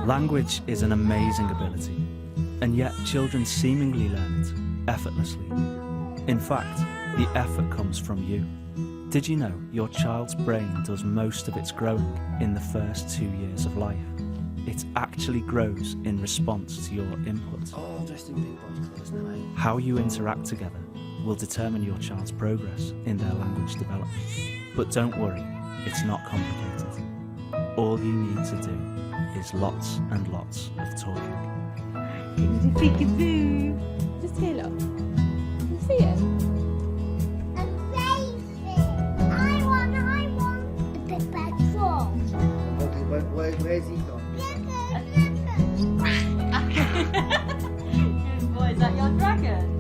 Language is an amazing ability, and yet children seemingly learn it effortlessly. In fact, the effort comes from you. Did you know your child's brain does most of its growing in the first 2 years of life? It actually grows in response to your input. Oh, dressed in big boys' clothes now, eh? How you interact together will determine your child's progress in their language development. But don't worry, it's not complicated. All you need to do is lots and lots of talking. Peekaboo. Just here, look. Can you see it? A racing. I want a big bad frog. Where's he gone? Good boy, is that your dragon?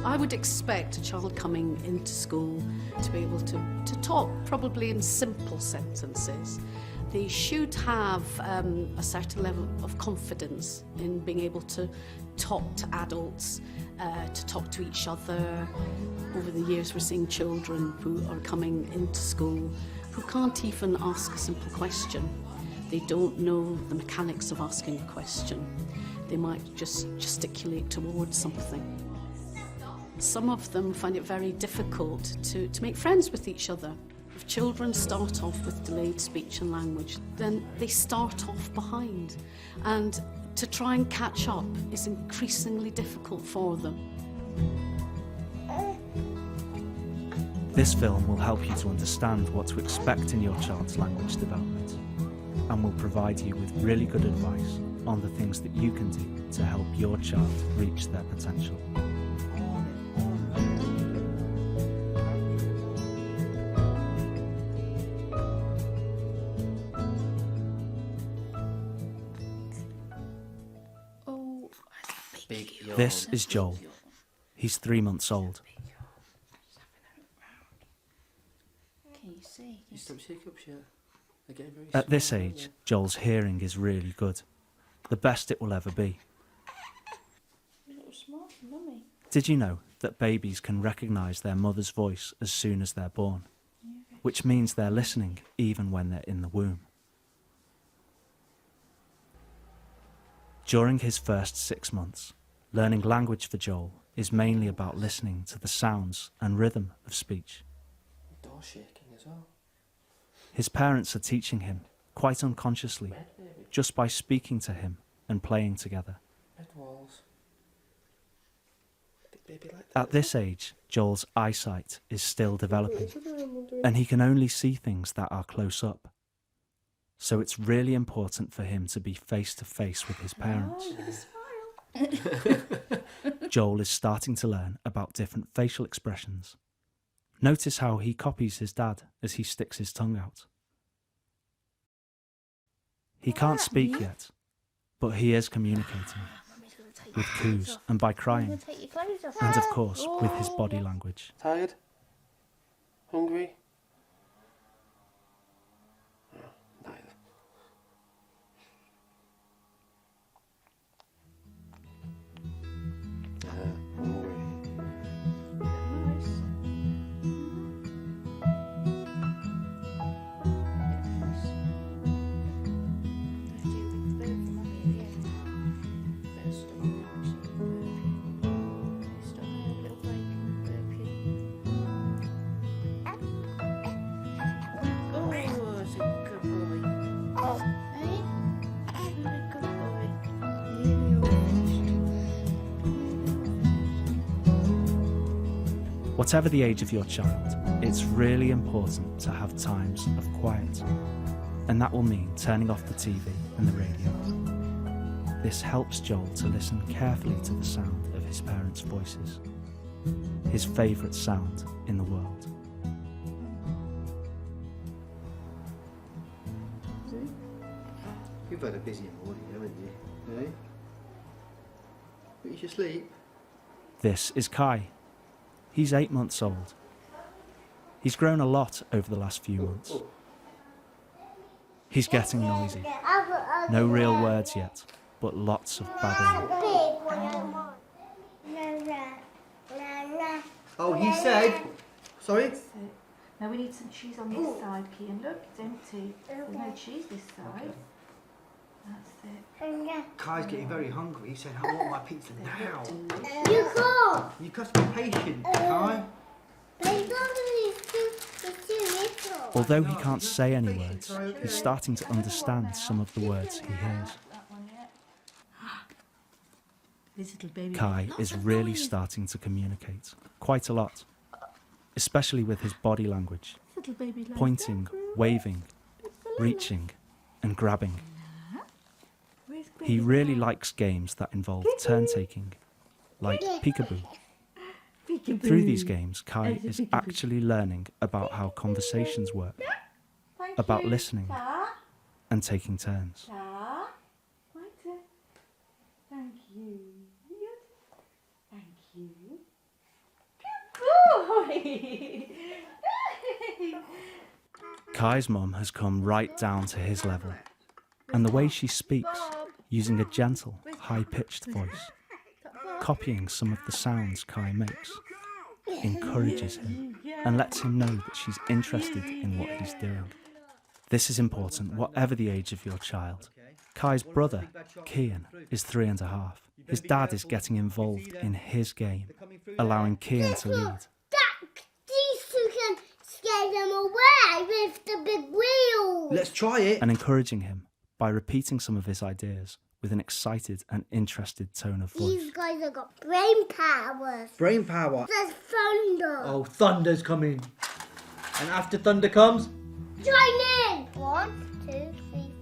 I would expect a child coming into school to be able to talk, probably in simple sentences. They should have a certain level of confidence in being able to talk to adults, to talk to each other. Over the years, we're seeing children who are coming into school who can't even ask a simple question. They don't know the mechanics of asking a question. They might just gesticulate towards something. Some of them find it very difficult to make friends with each other. If children start off with delayed speech and language, then they start off behind. And to try and catch up is increasingly difficult for them. This film will help you to understand what to expect in your child's language development and will provide you with really good advice on the things that you can do to help your child reach their potential. This is Joel. He's 3 months old. Can you see? You stopped hiccups yet? They're getting very At this small, aren't age, Joel's hearing is really good. The best it will ever be. Little smart, mummy. Did you know that babies can recognise their mother's voice as soon as they're born? Which means they're listening even when they're in the womb. During his first 6 months, learning language for Joel is mainly about listening to the sounds and rhythm of speech. they? Door shaking as well. His parents are teaching him, quite unconsciously, Red baby. just by speaking to him and playing together. Red walls. Big baby like that. At this age, Joel's eyesight is still developing, and he can only see things that are close up. So it's really important for him to be face to face with his parents. Oh, give a smile. Joel is starting to learn about different facial expressions. Notice how he copies his dad as he sticks his tongue out. He can't speak yet, but he is communicating with coos and by crying, Take your clothes off. and of course with his body language. Tired? Hungry? No, neither. Hungry. Nice. Whatever the age of your child, it's really important to have times of quiet. And that will mean turning off the TV and the radio. This helps Joel to listen carefully to the sound of his parents' voices, his favourite sound in the world. You've had a busy morning, haven't you? Eh? But you should sleep. This is Kai. He's 8 months old. He's grown a lot over the last few months. He's getting noisy. No real words yet, but lots of babbling. Big one, I want. Oh, he said. Sorry? That's it. Now we need some cheese on this side, Kian. Look, it's empty. There's no cheese this side. That's it. Kai's getting very hungry. He said, I want my pizza now. You can't. You got to be patient, Kai. It's too little. Although he can't say any words, he's starting to understand some of the words he hears. That one yet? This little baby. Kai is really starting to communicate quite a lot, especially with his body language, Little baby like pointing, waving, reaching and grabbing. Where's He baby? really likes games that involve turn-taking, like peekaboo. Peekaboo. Through these games, Kai There's a is peekaboo. actually learning about how conversations work, Thank about you. listening Ta, and taking turns. ta. Right there. Thank you. Good. Thank you. Good boy. Kai's mum has come right down to his level, and the way she speaks, using a gentle, high-pitched voice, copying some of the sounds Kai makes, encourages him and lets him know that she's interested in what he's doing. This is important, whatever the age of your child. Kai's brother, Kian, is 3.5. His dad is getting involved in his game, allowing Kian to lead. These two can scare them away with the big wheels. Let's try it. And encouraging him by repeating some of his ideas with an excited and interested tone of voice. These guys have got brain powers. Brain power. There's thunder. Oh, thunder's coming. And after thunder comes? Join in. 1, 2, 3,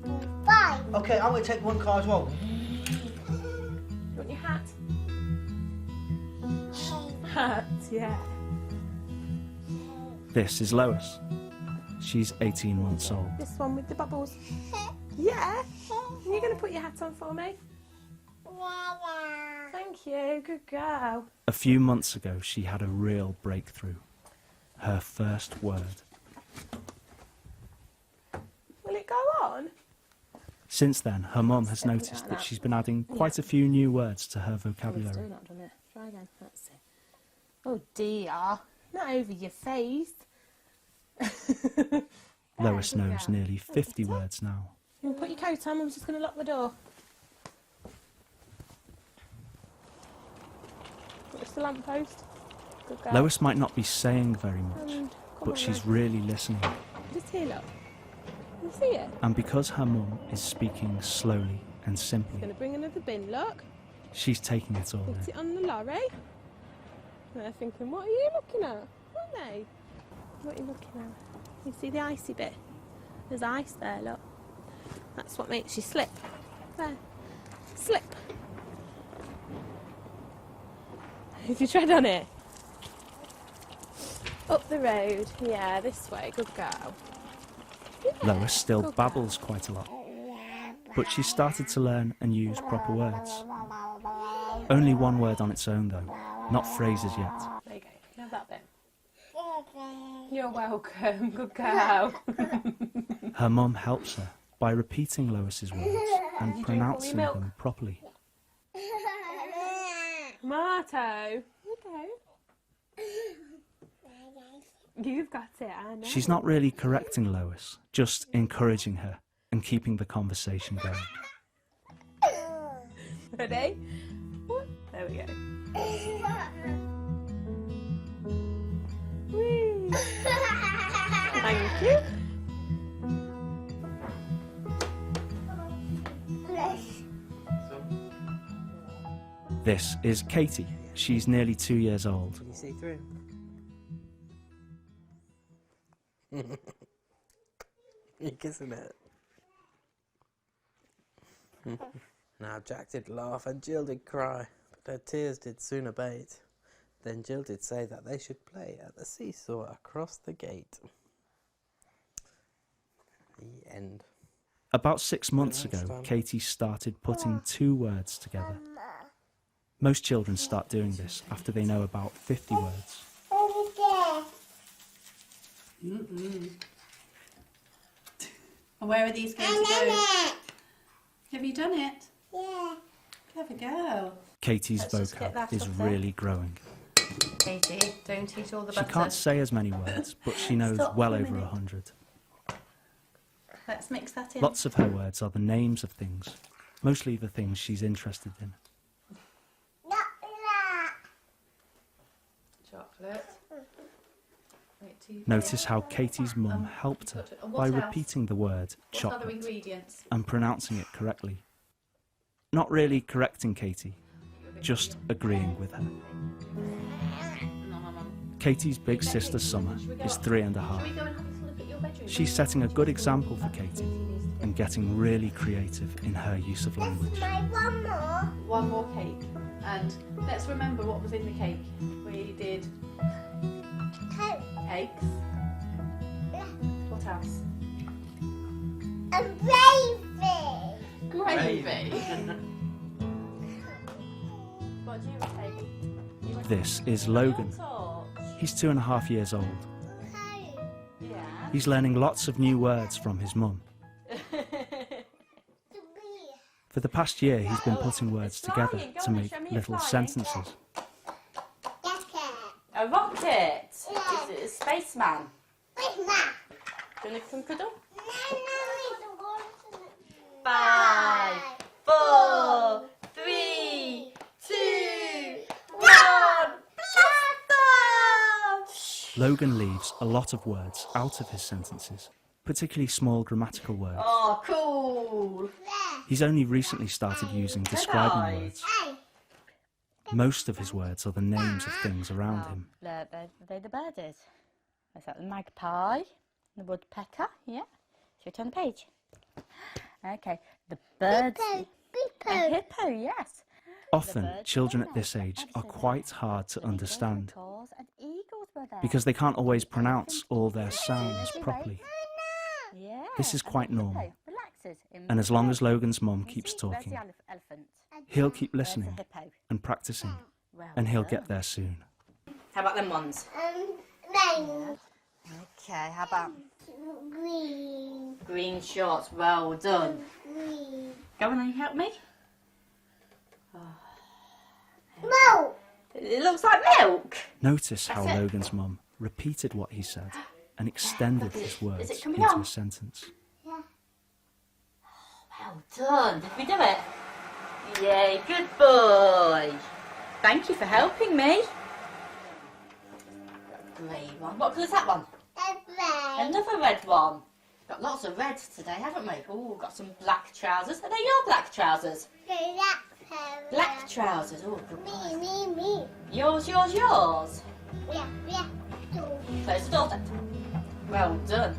4, 5. Okay, I'm going to take one car as well. You want your hat? Hat, yeah. This is Lois. She's 18 months old. This one with the bubbles. Yeah. You're going to put your hat on for me? Thank you. Good girl. A few months ago, she had a real breakthrough. Her first word. Will it go on? Since then, her mum has noticed that she's been adding quite a few new words to her vocabulary. Still not done it. Try again. Let's see. Oh dear. Not over your face. Lois knows nearly 50 words now. You want to put your coat on? I'm just going to lock the door. Watch the lamppost. Good girl. Lois might not be saying very much, And come but on she's then. really listening. Just here, look. You see it? And because her mum is speaking slowly and Going simply, to bring another bin, look. she's taking it all Put in. it on the lorry. And they're thinking, what are you looking at? Aren't they? What are you looking at? You see the icy bit? There's ice there, look. That's what makes you slip. There. Slip. If you tread on it. Up the road. Yeah, this way. Good girl. Lois still Good babbles quite a lot, but she's started to learn and use proper words. Only one word on its own, though, not phrases yet. There you go. You have that bit. You're welcome. Good girl. Her mum helps her by repeating Lois's words and drink all pronouncing your milk? them properly. Tomato. Okay. You've got it, I know. She's not really correcting Lois, just encouraging her and keeping the conversation going. Ready? There we go. Whee. Thank you. This is Katie. She's nearly 2 years old. Can you see through? You're kissing it. Now Jack did laugh and Jill did cry, but her tears did soon abate. Then Jill did say that they should play at the seesaw across the gate. The end. About 6 months ago, Katie started putting 2 words together. Most children start doing this after they know about 50 words. Where are these going to go? Have you done it? Yeah. Have a go. Katie's Let's just get vocab that is up there. really growing. Katie, don't eat all the She butter. can't say as many words, but she knows Stop well for a over minute. 100. Let's mix that in. Lots of her words are the names of things, mostly the things she's interested in. Chocolate. Wait till you Notice how Katie's mum helped her and by what else? repeating the word What other chocolate ingredients? and pronouncing it correctly. Not really correcting Katie, just agreeing with her. No, Mum. Katie's big sister Summer is 3 and a Shall half. we go and have a look at your bedroom? She's setting a good example for Katie and getting really creative in her use of language. One more. One more cake. And let's remember what was in the cake. We did eggs. What else? A baby. Gravy. What do you take? You want This is Logan. torch? He's 2.5 years old. Yeah. He's learning lots of new words from his mum. For the past year, he's been putting words together to make little sentences. A rocket. Yeah. Is it a spaceman? Where's that? Do you want some cuddle? No. 5, 4, 3, 2, 1. Logan leaves a lot of words out of his sentences, particularly small grammatical words. Oh, cool. He's only recently started using describing words. Most of his words are the names of things around him. They're the birdies. Is that the magpie? The woodpecker? Yeah. Should we turn the page? Okay. The birds. A hippo, yes. Often, children at this age are quite hard to understand Flamingos and eagles were there. because they can't always pronounce all their sounds properly. Yeah. This is and the quite hippo normal. relaxes in And as long as Logan's mum You keeps see, where's talking, the elephant? he'll keep Where's the listening hippo? and practicing, Well and he'll done. get there soon. How about them ones? Rain. Okay, how about Green. Green shorts. Well done. Green. Go on and help me. Milk. It looks like milk. Notice how That's it. Logan's mum repeated what he said and extended his words it coming into on? a sentence. Well done. Did we do it? Yay, good boy. Thank you for helping me. Grey one. What colour's that one? Red. Another red one. Got lots of reds today, haven't we? Oh, got some black trousers. Are they your black trousers? Black trousers. Oh, good boy. Me. Yours. Yeah. Close the door then. Well done.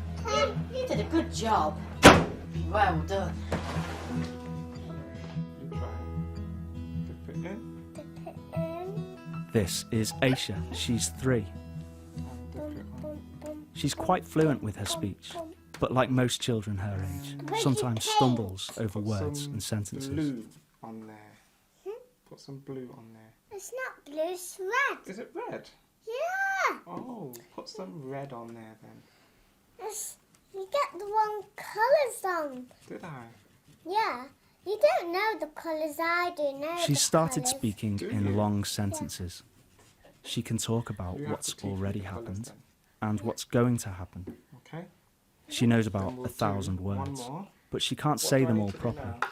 You did a good job. Well done. You try. Dip it in. This is Aisha. She's 3. And dip it on. She's quite fluent with her speech, but like most children her age, sometimes stumbles over Put words some and sentences. Blue on there. Put some blue on there. It's not blue, it's red. Is it red? Yeah. Oh, put some red on there then. You get the wrong colours on. Did I? Yeah. You don't know the colours I do know. She's the started colours. speaking Do in you? long sentences. She can talk about You have what's to teach me already the colours happened then. and what's going to happen. Okay. She knows Then about we'll 1,000 do one words, more. but she can't What say do I them need all to do properly. now?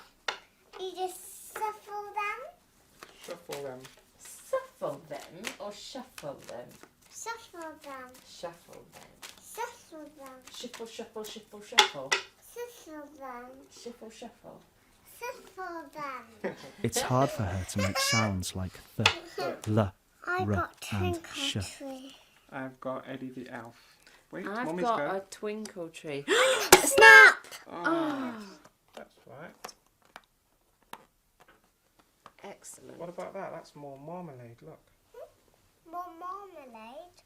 You just shuffle them. Shuffle them. Shuffle them or shuffle them? Shuffle them. Shuffle them. Shuffle them. Shuffle. Shuffle them. Shuffle. Shuffle them. It's hard for her to make sounds like the, l, I r, got and twinkle sh. tree. I've got Eddie the Elf. Wait, I've Mummy's got go. a twinkle tree. Snap! Oh, that's right. Excellent. What about that? That's more marmalade. Look. More marmalade.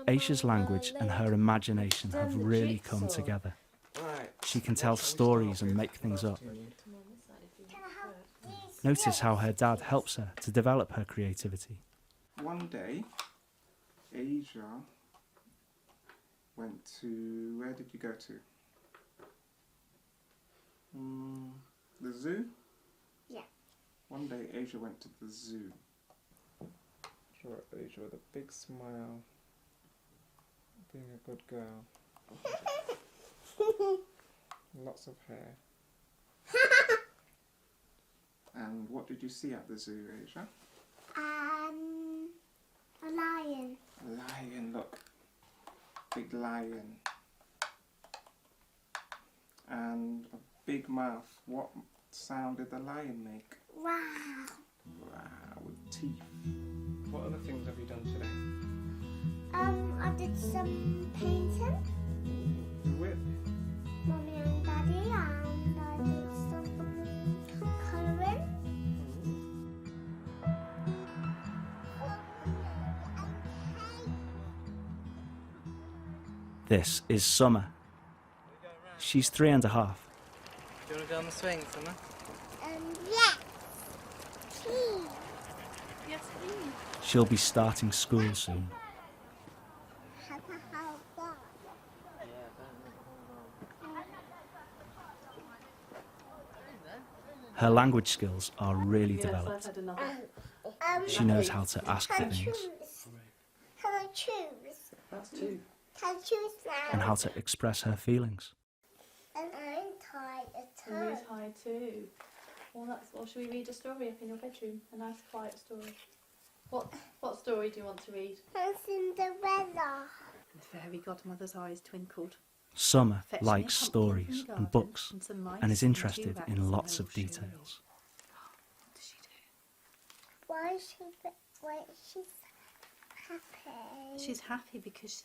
Aisha's language and her imagination have really come together. Right. She can tell stories and make things up. Can I have these? Notice how her dad helps her to develop her creativity. One day, Asia went to. Where did you go to? The zoo? Yeah. One day, Asia went to the zoo. for Asia with a big smile. Being a good girl. Lots of hair. And what did you see at the zoo, Asia? A lion. A lion, look. Big lion. And a big mouth. What sound did the lion make? Wow. Wow, with teeth. What other things have you done today? I did some painting. Who with? Mommy and Daddy, and I did some colouring. This is Summer. She's 3.5. Do you want to go on the swing, Summer? Yes. Please. Yes, please. She'll be starting school soon. Her language skills are really developed. She knows how to ask for things Can I choose? That's 2. Can I choose now? and how to express her feelings. And I'm tired And you're too. tired too. Well, should we read a story up in your bedroom? A nice quiet story. What story do you want to read? Cinderella. The fairy godmother's eyes twinkled. Summer Fetch me a likes pumpkin stories from the and garden books and some mice and is and 2 interested rats in and lots I of will show you. details. What does she do? Why is she happy? She's happy because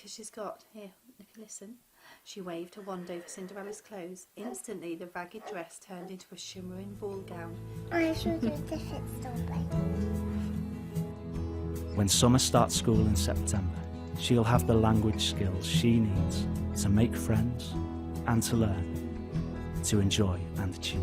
she's got, here, if you listen, she waved her wand over Cinderella's clothes. Instantly the ragged dress turned into a shimmering ball gown. I should do a different story. When Summer starts school in September, she'll have the language skills she needs to make friends and to learn, to enjoy and achieve.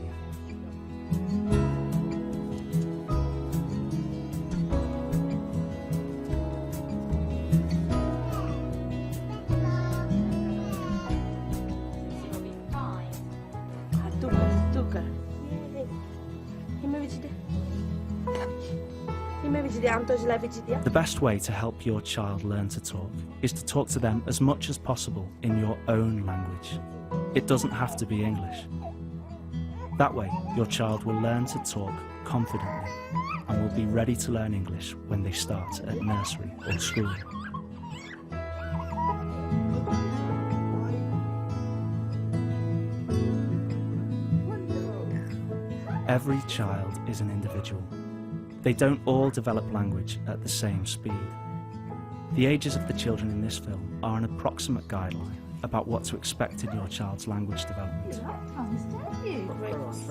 The best way to help your child learn to talk is to talk to them as much as possible in your own language. It doesn't have to be English. That way, your child will learn to talk confidently and will be ready to learn English when they start at nursery or school. Every child is an individual. They don't all develop language at the same speed. The ages of the children in this film are an approximate guideline about what to expect in your child's language development. Shall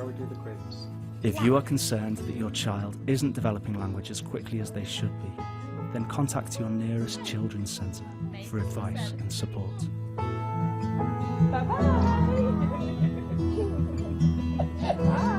we do the quiz? If you are concerned that your child isn't developing language as quickly as they should be, then contact your nearest children's centre for advice and support. Bye-bye.